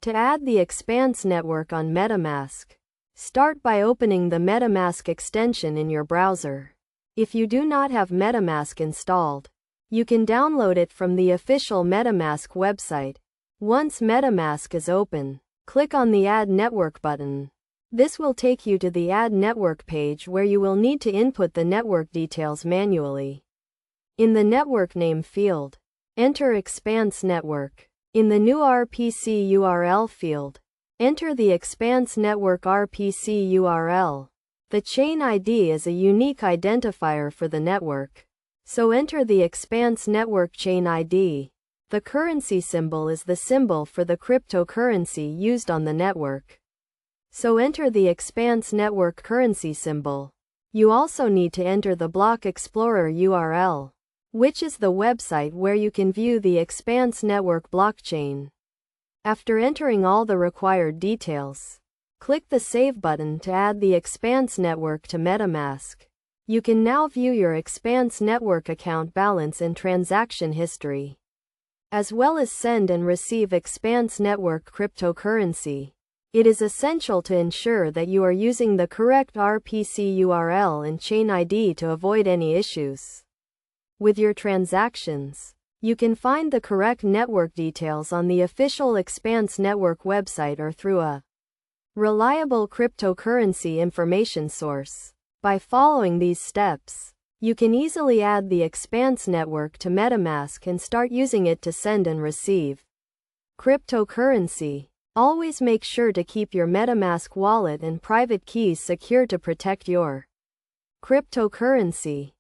To add the Expanse network on Metamask, start by opening the Metamask extension in your browser. If you do not have Metamask installed, you can download it from the official Metamask website. Once Metamask is open, click on the Add Network button. This will take you to the Add Network page where you will need to input the network details manually. In the network name field, enter Expanse Network. In the new RPC URL field, enter the Expanse Network RPC URL. The chain ID is a unique identifier for the network, so enter the Expanse Network chain ID. The currency symbol is the symbol for the cryptocurrency used on the network, so enter the Expanse Network currency symbol. You also need to enter the Block Explorer URL, which is the website where you can view the Expanse Network blockchain. After entering all the required details, click the Save button to add the Expanse Network to Metamask. You can now view your Expanse Network account balance and transaction history, as well as send and receive Expanse Network cryptocurrency. It is essential to ensure that you are using the correct RPC URL and chain ID to avoid any issues with your transactions. You can find the correct network details on the official Expanse Network website or through a reliable cryptocurrency information source. By following these steps, you can easily add the Expanse Network to Metamask and start using it to send and receive cryptocurrency. Always make sure to keep your Metamask wallet and private keys secure to protect your cryptocurrency.